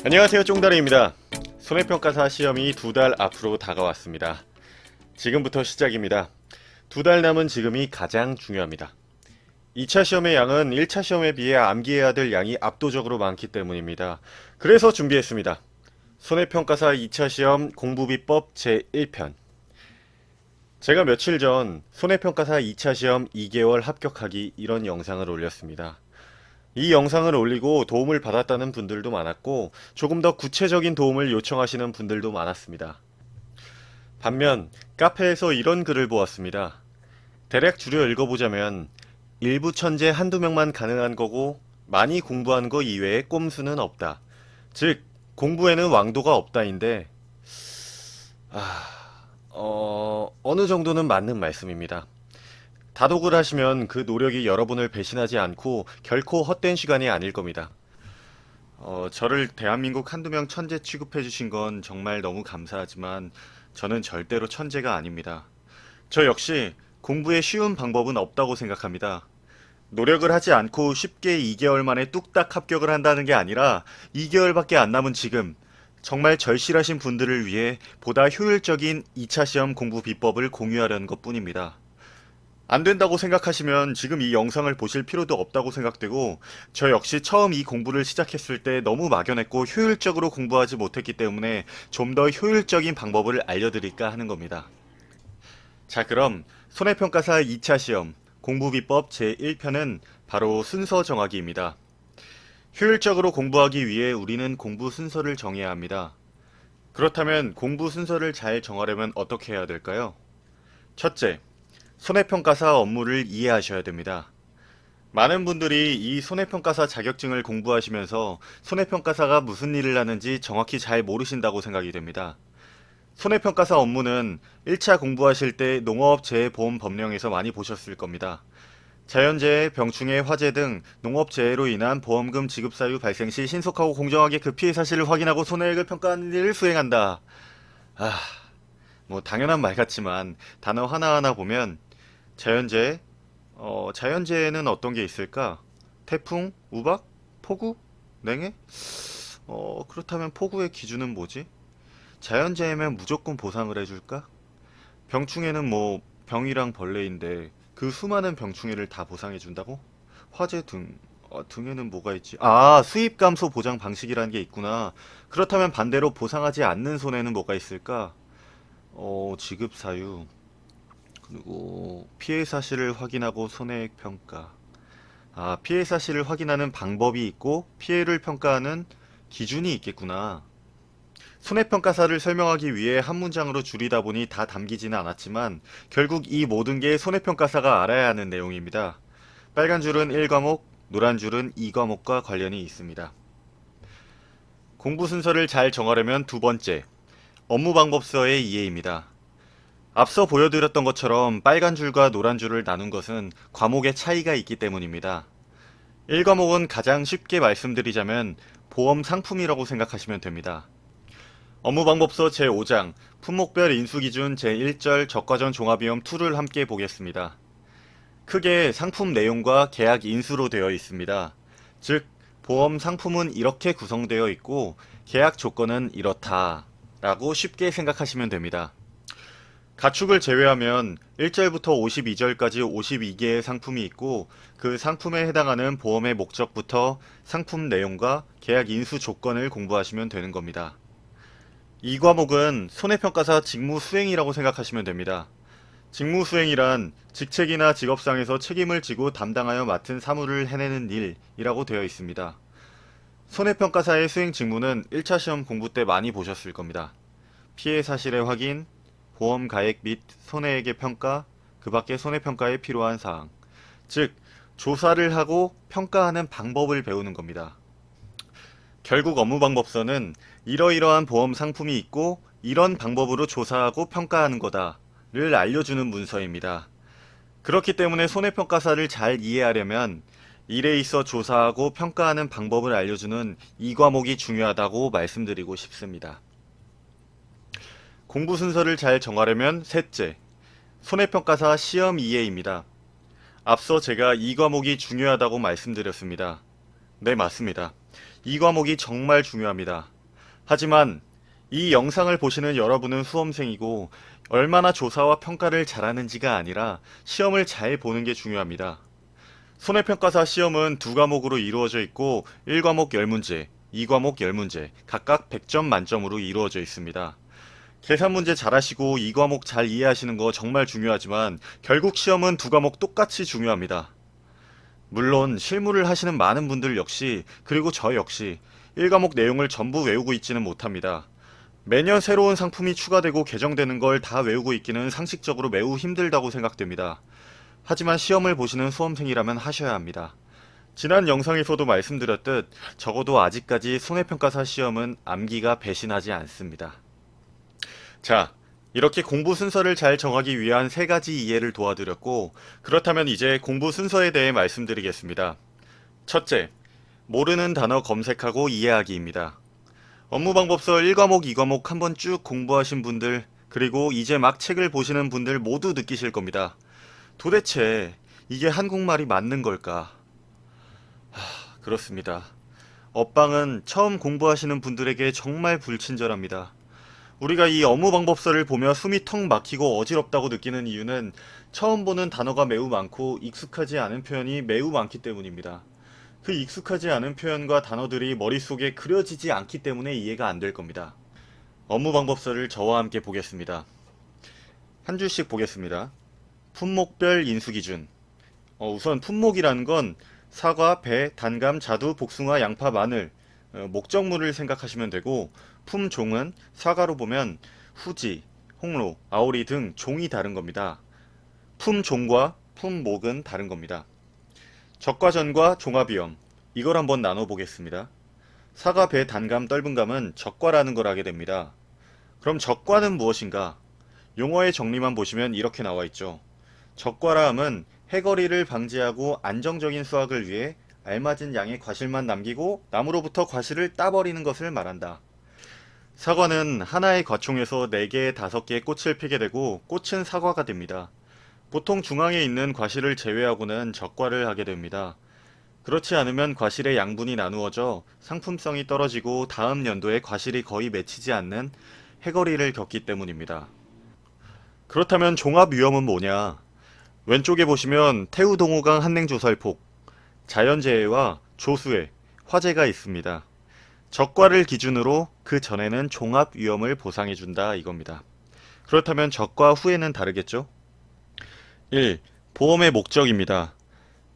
안녕하세요, 쫑다리입니다. 손해평가사 시험이 2달 앞으로 다가왔습니다. 지금부터 시작입니다. 2달 남은 지금이 가장 중요합니다. 2차 시험의 양은 1차 시험에 비해 암기해야 될 양이 압도적으로 많기 때문입니다. 그래서 준비했습니다. 손해평가사 2차 시험 공부비법 제1편. 제가 며칠 전 손해평가사 2차 시험 2개월 합격하기 이런 영상을 올렸습니다. 이 영상을 올리고 도움을 받았다는 분들도 많았고 조금 더 구체적인 도움을 요청하시는 분들도 많았습니다. 반면 카페에서 이런 글을 보았습니다. 대략 줄여 읽어보자면 일부 천재 한두 명만 가능한 거고 많이 공부한 거 이외에 꼼수는 없다. 즉 공부에는 왕도가 없다인데 어느 정도는 맞는 말씀입니다. 다독을 하시면 그 노력이 여러분을 배신하지 않고 결코 헛된 시간이 아닐 겁니다. 저를 대한민국 한두 명 천재 취급해 주신 건 정말 너무 감사하지만 저는 절대로 천재가 아닙니다. 저 역시 공부에 쉬운 방법은 없다고 생각합니다. 노력을 하지 않고 쉽게 2개월 만에 뚝딱 합격을 한다는 게 아니라 2개월밖에 안 남은 지금 정말 절실하신 분들을 위해 보다 효율적인 2차 시험 공부 비법을 공유하려는 것 뿐입니다. 안 된다고 생각하시면 지금 이 영상을 보실 필요도 없다고 생각되고 저 역시 처음 이 공부를 시작했을 때 너무 막연했고 효율적으로 공부하지 못했기 때문에 좀 더 효율적인 방법을 알려드릴까 하는 겁니다. 자, 그럼 손해평가사 2차 시험 공부비법 제1편은 바로 순서 정하기입니다. 효율적으로 공부하기 위해 우리는 공부 순서를 정해야 합니다. 그렇다면 공부 순서를 잘 정하려면 어떻게 해야 될까요? 첫째, 손해평가사 업무를 이해하셔야 됩니다. 많은 분들이 이 손해평가사 자격증을 공부하시면서 손해평가사가 무슨 일을 하는지 정확히 잘 모르신다고 생각이 됩니다. 손해평가사 업무는 1차 공부하실 때 농업재해보험법령에서 많이 보셨을 겁니다. 자연재해, 병충해, 화재 등 농업재해로 인한 보험금 지급 사유 발생 시 신속하고 공정하게 그 피해 사실을 확인하고 손해액을 평가하는 일을 수행한다. 뭐 당연한 말 같지만 단어 하나하나 보면 자연재해, 자연재해는 어떤 게 있을까? 태풍, 우박, 폭우, 냉해? 그렇다면 폭우의 기준은 뭐지? 자연재해면 무조건 보상을 해줄까? 병충해는 뭐 병이랑 벌레인데 그 수많은 병충해를 다 보상해준다고? 화재 등에는 뭐가 있지? 수입 감소 보장 방식이라는 게 있구나. 그렇다면 반대로 보상하지 않는 손해는 뭐가 있을까? 지급 사유. 그리고 피해 사실을 확인하고 손해액 평가. 피해 사실을 확인하는 방법이 있고 피해를 평가하는 기준이 있겠구나. 손해평가사를 설명하기 위해 한 문장으로 줄이다 보니 다 담기지는 않았지만 결국 이 모든 게 손해평가사가 알아야 하는 내용입니다. 빨간 줄은 1과목, 노란 줄은 2과목과 관련이 있습니다. 공부 순서를 잘 정하려면 두 번째, 업무방법서의 이해입니다. 앞서 보여드렸던 것처럼 빨간 줄과 노란 줄을 나눈 것은 과목의 차이가 있기 때문입니다. 1과목은 가장 쉽게 말씀드리자면 보험 상품이라고 생각하시면 됩니다. 업무방법서 제5장 품목별 인수기준 제1절 적과전 종합위험 2를 함께 보겠습니다. 크게 상품 내용과 계약 인수로 되어 있습니다. 즉 보험 상품은 이렇게 구성되어 있고 계약 조건은 이렇다 라고 쉽게 생각하시면 됩니다. 가축을 제외하면 1절부터 52절까지 52개의 상품이 있고 그 상품에 해당하는 보험의 목적부터 상품 내용과 계약 인수 조건을 공부하시면 되는 겁니다. 이 과목은 손해평가사 직무수행이라고 생각하시면 됩니다. 직무수행이란 직책이나 직업상에서 책임을 지고 담당하여 맡은 사무를 해내는 일이라고 되어 있습니다. 손해평가사의 수행 직무는 1차 시험 공부 때 많이 보셨을 겁니다. 피해 사실의 확인, 보험 가액 및 손해액의 평가, 그 밖에 손해평가에 필요한 사항, 즉 조사를 하고 평가하는 방법을 배우는 겁니다. 결국 업무방법서는 이러이러한 보험 상품이 있고 이런 방법으로 조사하고 평가하는 거다를 알려주는 문서입니다. 그렇기 때문에 손해평가사를 잘 이해하려면 일에 있어 조사하고 평가하는 방법을 알려주는 이 과목이 중요하다고 말씀드리고 싶습니다. 공부 순서를 잘 정하려면 셋째, 손해평가사 시험 이해입니다. 앞서 제가 이 과목이 중요하다고 말씀드렸습니다. 네, 맞습니다. 이 과목이 정말 중요합니다. 하지만 이 영상을 보시는 여러분은 수험생이고 얼마나 조사와 평가를 잘하는지가 아니라 시험을 잘 보는 게 중요합니다. 손해평가사 시험은 두 과목으로 이루어져 있고 1과목 10문제, 2과목 10문제, 각각 100점 만점으로 이루어져 있습니다. 계산 문제 잘하시고 이 과목 잘 이해하시는 거 정말 중요하지만 결국 시험은 두 과목 똑같이 중요합니다. 물론 실무를 하시는 많은 분들 역시 그리고 저 역시 1과목 내용을 전부 외우고 있지는 못합니다. 매년 새로운 상품이 추가되고 개정되는 걸 다 외우고 있기는 상식적으로 매우 힘들다고 생각됩니다. 하지만 시험을 보시는 수험생이라면 하셔야 합니다. 지난 영상에서도 말씀드렸듯 적어도 아직까지 손해평가사 시험은 암기가 배신하지 않습니다. 자, 이렇게 공부 순서를 잘 정하기 위한 3가지 이해를 도와드렸고, 그렇다면 이제 공부 순서에 대해 말씀드리겠습니다. 첫째, 모르는 단어 검색하고 이해하기입니다. 업무방법서 1과목, 2과목 한번 쭉 공부하신 분들, 그리고 이제 막 책을 보시는 분들 모두 느끼실 겁니다. 도대체 이게 한국말이 맞는 걸까? 그렇습니다. 업방은 처음 공부하시는 분들에게 정말 불친절합니다. 우리가 이 업무방법서를 보며 숨이 턱 막히고 어지럽다고 느끼는 이유는 처음 보는 단어가 매우 많고 익숙하지 않은 표현이 매우 많기 때문입니다. 그 익숙하지 않은 표현과 단어들이 머릿속에 그려지지 않기 때문에 이해가 안 될 겁니다. 업무방법서를 저와 함께 보겠습니다. 한 줄씩 보겠습니다. 품목별 인수기준. 우선 품목이라는 건 사과, 배, 단감, 자두, 복숭아, 양파, 마늘, 목적물을 생각하시면 되고, 품종은 사과로 보면 후지, 홍로, 아오리 등 종이 다른 겁니다. 품종과 품목은 다른 겁니다. 적과전과 종합위험, 이걸 한번 나눠보겠습니다. 사과, 배, 단감, 떫은감은 적과라는 걸 하게 됩니다. 그럼 적과는 무엇인가? 용어의 정리만 보시면 이렇게 나와 있죠. 적과라 함은 해거리를 방지하고 안정적인 수확을 위해 알맞은 양의 과실만 남기고 나무로부터 과실을 따버리는 것을 말한다. 사과는 하나의 과총에서 4개, 5개의 꽃을 피게 되고 꽃은 사과가 됩니다. 보통 중앙에 있는 과실을 제외하고는 적과를 하게 됩니다. 그렇지 않으면 과실의 양분이 나누어져 상품성이 떨어지고 다음 연도에 과실이 거의 맺히지 않는 해거리를 겪기 때문입니다. 그렇다면 종합위험은 뭐냐? 왼쪽에 보시면 태우동호강 한냉조살폭, 자연재해와 조수해, 화재가 있습니다. 적과를 기준으로 그 전에는 종합위험을 보상해준다 이겁니다. 그렇다면 적과 후에는 다르겠죠? 1. 보험의 목적입니다.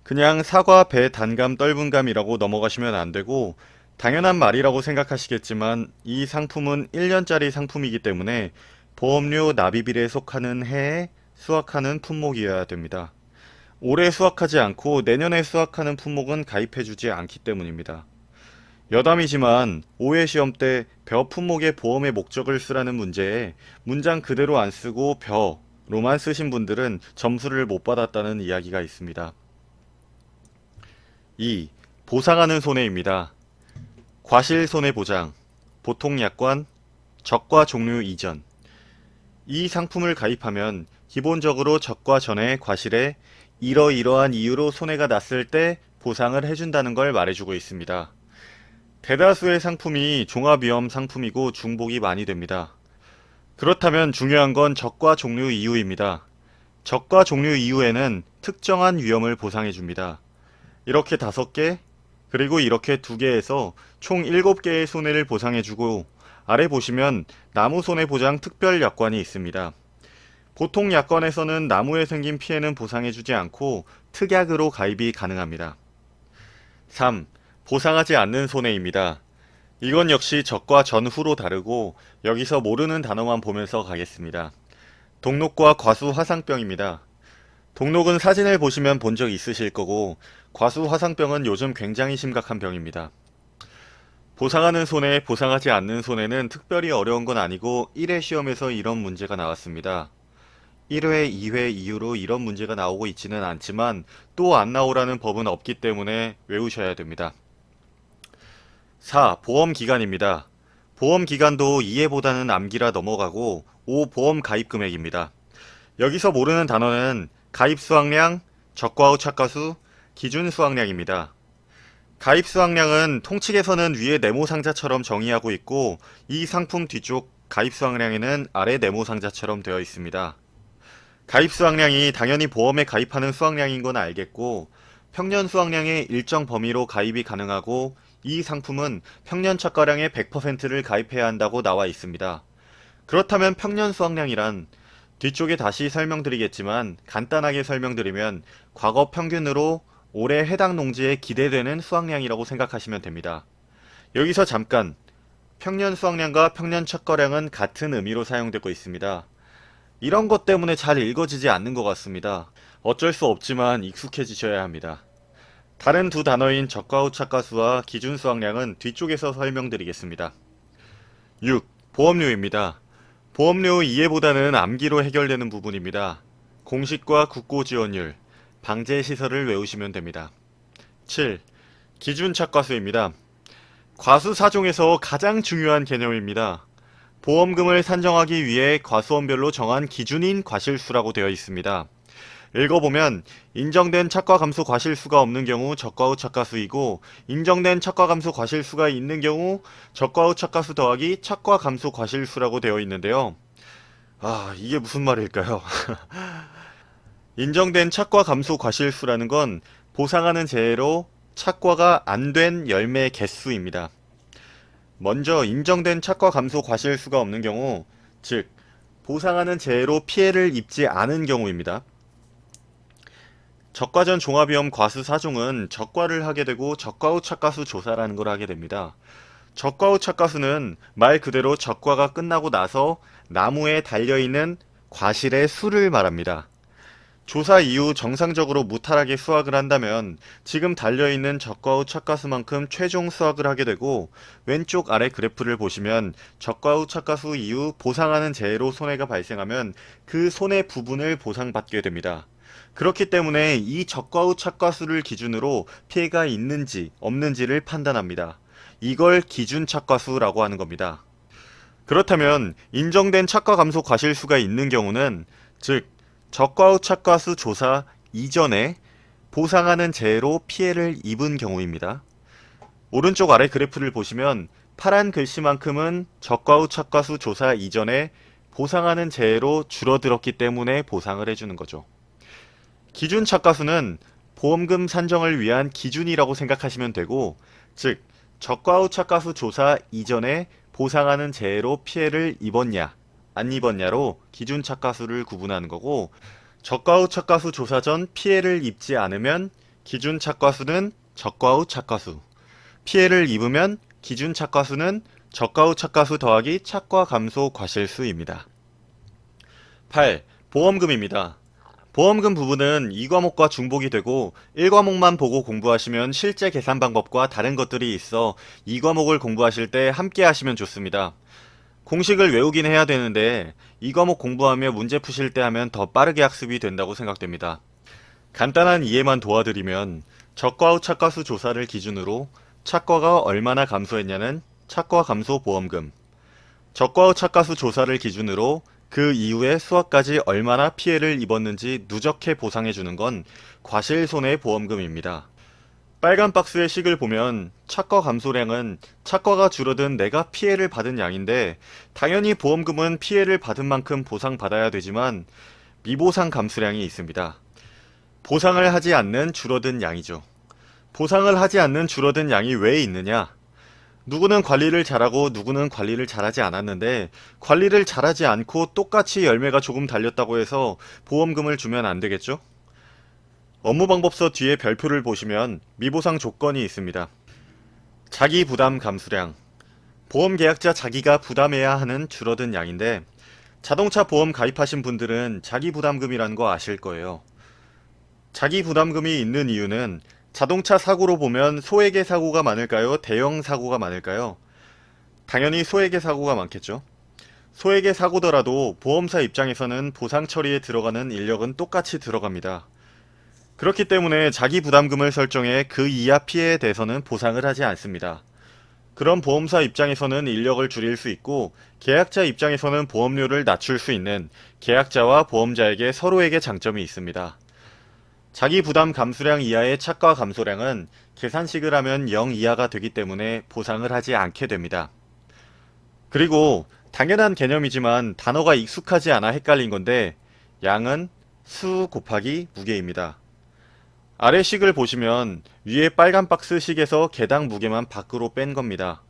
그냥 사과, 배, 단감, 떫은감이라고 넘어가시면 안되고 당연한 말이라고 생각하시겠지만 이 상품은 1년짜리 상품이기 때문에 보험료 납입일에 속하는 해에 수확하는 품목이어야 됩니다. 올해 수확하지 않고 내년에 수확하는 품목은 가입해주지 않기 때문입니다. 여담이지만 5회 시험 때 벼 품목의 보험의 목적을 쓰라는 문제에 문장 그대로 안 쓰고 벼로만 쓰신 분들은 점수를 못 받았다는 이야기가 있습니다. 2. 보상하는 손해입니다. 과실 손해보장, 보통약관, 적과 종류 이전. 이 상품을 가입하면 기본적으로 적과 전에 과실에 이러이러한 이유로 손해가 났을 때 보상을 해준다는 걸 말해주고 있습니다. 대다수의 상품이 종합위험 상품이고 중복이 많이 됩니다. 그렇다면 중요한 건 적과 종류 이유입니다. 적과 종류 이유에는 특정한 위험을 보상해줍니다. 이렇게 5개, 그리고 이렇게 2개에서 총 7개의 손해를 보상해주고 아래 보시면 나무 손해보장 특별약관이 있습니다. 보통 약관에서는 나무에 생긴 피해는 보상해주지 않고 특약으로 가입이 가능합니다. 3. 보상하지 않는 손해입니다. 이건 역시 적과 전후로 다르고 여기서 모르는 단어만 보면서 가겠습니다. 동록과 과수 화상병입니다. 동록은 사진을 보시면 본 적 있으실 거고 과수 화상병은 요즘 굉장히 심각한 병입니다. 보상하는 손해, 보상하지 않는 손해는 특별히 어려운 건 아니고 1회 시험에서 이런 문제가 나왔습니다. 1회, 2회 이후로 이런 문제가 나오고 있지는 않지만 또 안 나오라는 법은 없기 때문에 외우셔야 됩니다. 4. 보험기간입니다. 보험기간도 이해보다는 암기라 넘어가고 5. 보험 가입금액입니다. 여기서 모르는 단어는 가입수확량, 적과 후 착과수, 기준수확량입니다. 가입 수확량은 통칙에서는 위에 네모 상자처럼 정의하고 있고 이 상품 뒤쪽 가입 수확량에는 아래 네모 상자처럼 되어 있습니다. 가입 수확량이 당연히 보험에 가입하는 수확량인 건 알겠고 평년 수확량의 일정 범위로 가입이 가능하고 이 상품은 평년 착과량의 100%를 가입해야 한다고 나와 있습니다. 그렇다면 평년 수확량이란 뒤쪽에 다시 설명드리겠지만 간단하게 설명드리면 과거 평균으로 올해 해당 농지에 기대되는 수확량이라고 생각하시면 됩니다. 여기서 잠깐 평년 수확량과 평년 착과량은 같은 의미로 사용되고 있습니다. 이런 것 때문에 잘 읽어지지 않는 것 같습니다. 어쩔 수 없지만 익숙해지셔야 합니다. 다른 두 단어인 적과 후 착과수와 기준 수확량은 뒤쪽에서 설명드리겠습니다. 6. 보험료입니다. 보험료 이해보다는 암기로 해결되는 부분입니다. 공식과 국고 지원율, 방제 시설을 외우시면 됩니다. 7. 기준 착과수입니다. 과수 4종에서 가장 중요한 개념입니다. 보험금을 산정하기 위해 과수원별로 정한 기준인 과실수라고 되어 있습니다. 읽어보면 인정된 착과감수 과실수가 없는 경우 적과 후 착과수이고 인정된 착과감수 과실수가 있는 경우 적과 후 착과수 더하기 착과감수 과실수라고 되어 있는데요. 이게 무슨 말일까요? 인정된 착과감수 과실수라는 건 보상하는 재해로 착과가 안 된 열매 개수입니다. 먼저 인정된 착과감수 과실수가 없는 경우, 즉 보상하는 재해로 피해를 입지 않은 경우입니다. 적과전 종합위험 과수 4종은 적과를 하게 되고 적과 후 착과수 조사라는 걸 하게 됩니다. 적과 후 착과수는 말 그대로 적과가 끝나고 나서 나무에 달려있는 과실의 수를 말합니다. 조사 이후 정상적으로 무탈하게 수확을 한다면 지금 달려있는 적과 후 착과수만큼 최종 수확을 하게 되고 왼쪽 아래 그래프를 보시면 적과 후 착과수 이후 보상하는 재해로 손해가 발생하면 그 손해 부분을 보상받게 됩니다. 그렇기 때문에 이 적과 후 착과수를 기준으로 피해가 있는지 없는지를 판단합니다. 이걸 기준 착과수라고 하는 겁니다. 그렇다면 인정된 착과 감소 과실수가 있는 경우는 즉 적과 후 착과수 조사 이전에 보상하는 재해로 피해를 입은 경우입니다. 오른쪽 아래 그래프를 보시면 파란 글씨만큼은 적과 후 착과수 조사 이전에 보상하는 재해로 줄어들었기 때문에 보상을 해주는 거죠. 기준 착과수는 보험금 산정을 위한 기준이라고 생각하시면 되고, 즉 적과 후 착과수 조사 이전에 보상하는 재해로 피해를 입었냐 안 입었냐로 기준 착과수를 구분하는 거고, 적과 후 착과수 조사 전 피해를 입지 않으면 기준 착과수는 적과 후 착과수, 피해를 입으면 기준 착과수는 적과 후 착과수 더하기 착과 감소 과실수입니다. 8. 보험금입니다. 보험금 부분은 2과목과 중복이 되고 1과목만 보고 공부하시면 실제 계산 방법과 다른 것들이 있어 2과목을 공부하실 때 함께 하시면 좋습니다. 공식을 외우긴 해야 되는데 2과목 공부하며 문제 푸실 때 하면 더 빠르게 학습이 된다고 생각됩니다. 간단한 이해만 도와드리면 적과 후 착과수 조사를 기준으로 착과가 얼마나 감소했냐는 착과 감소 보험금, 적과 후 착과수 조사를 기준으로 그 이후에 수확까지 얼마나 피해를 입었는지 누적해 보상해주는 건 과실손해보험금입니다. 빨간 박스의 식을 보면 착과 감소량은 착과가 줄어든 내가 피해를 받은 양인데 당연히 보험금은 피해를 받은 만큼 보상받아야 되지만 미보상 감소량이 있습니다. 보상을 하지 않는 줄어든 양이죠. 보상을 하지 않는 줄어든 양이 왜 있느냐? 누구는 관리를 잘하고 누구는 관리를 잘하지 않았는데 관리를 잘하지 않고 똑같이 열매가 조금 달렸다고 해서 보험금을 주면 안 되겠죠? 업무방법서 뒤에 별표를 보시면 미보상 조건이 있습니다. 자기 부담 감수량. 보험계약자 자기가 부담해야 하는 줄어든 양인데 자동차 보험 가입하신 분들은 자기 부담금이라는 거 아실 거예요. 자기 부담금이 있는 이유는 자동차 사고로 보면 소액의 사고가 많을까요? 대형 사고가 많을까요? 당연히 소액의 사고가 많겠죠. 소액의 사고더라도 보험사 입장에서는 보상 처리에 들어가는 인력은 똑같이 들어갑니다. 그렇기 때문에 자기 부담금을 설정해 그 이하 피해에 대해서는 보상을 하지 않습니다. 그럼 보험사 입장에서는 인력을 줄일 수 있고 계약자 입장에서는 보험료를 낮출 수 있는 계약자와 보험자에게 서로에게 장점이 있습니다. 자기 부담 감수량 이하의 차과 감소량은 계산식을 하면 0 이하가 되기 때문에 보상을 하지 않게 됩니다. 그리고 당연한 개념이지만 단어가 익숙하지 않아 헷갈린 건데 양은 수 곱하기 무게입니다. 아래 식을 보시면 위에 빨간 박스 식에서 개당 무게만 밖으로 뺀 겁니다.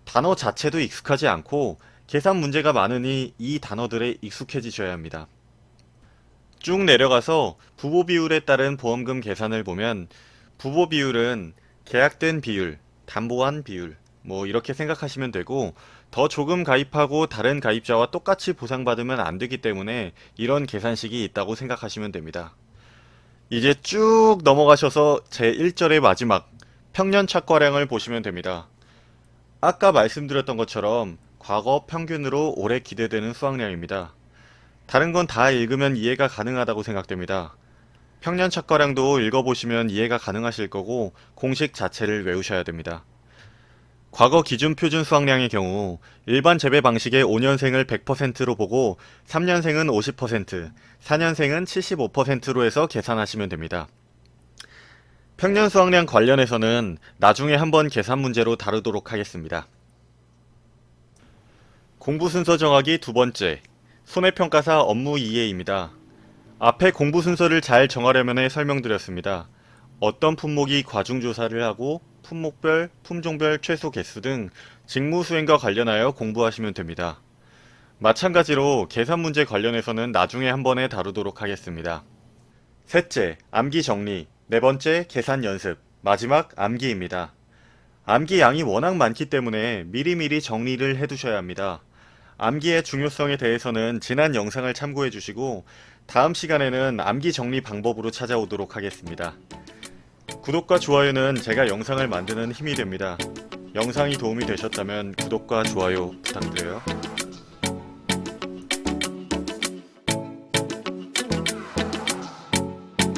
단어 자체도 익숙하지 않고 계산 문제가 많으니 이 단어들에 익숙해지셔야 합니다. 쭉 내려가서 부보 비율에 따른 보험금 계산을 보면 부보 비율은 계약된 비율, 담보한 비율 이렇게 생각하시면 되고 더 조금 가입하고 다른 가입자와 똑같이 보상받으면 안 되기 때문에 이런 계산식이 있다고 생각하시면 됩니다. 이제 쭉 넘어가셔서 제1절의 마지막 평년 착과량을 보시면 됩니다. 아까 말씀드렸던 것처럼 과거 평균으로 올해 기대되는 수확량입니다. 다른 건 다 읽으면 이해가 가능하다고 생각됩니다. 평년 착과량도 읽어보시면 이해가 가능하실 거고 공식 자체를 외우셔야 됩니다. 과거 기준 표준 수확량의 경우 일반 재배 방식의 5년생을 100%로 보고 3년생은 50%, 4년생은 75%로 해서 계산하시면 됩니다. 평년 수확량 관련해서는 나중에 한번 계산 문제로 다루도록 하겠습니다. 공부 순서 정하기 두 번째, 손해평가사 업무 이해입니다. 앞에 공부 순서를 잘 정하려면 설명드렸습니다. 어떤 품목이 과중조사를 하고 품목별, 품종별 최소 개수 등 직무 수행과 관련하여 공부하시면 됩니다. 마찬가지로 계산 문제 관련해서는 나중에 한 번에 다루도록 하겠습니다. 셋째, 암기 정리. 네 번째, 계산 연습. 마지막, 암기입니다. 암기 양이 워낙 많기 때문에 미리미리 정리를 해두셔야 합니다. 암기의 중요성에 대해서는 지난 영상을 참고해 주시고 다음 시간에는 암기 정리 방법으로 찾아오도록 하겠습니다. 구독과 좋아요는 제가 영상을 만드는 힘이 됩니다. 영상이 도움이 되셨다면 구독과 좋아요 부탁드려요.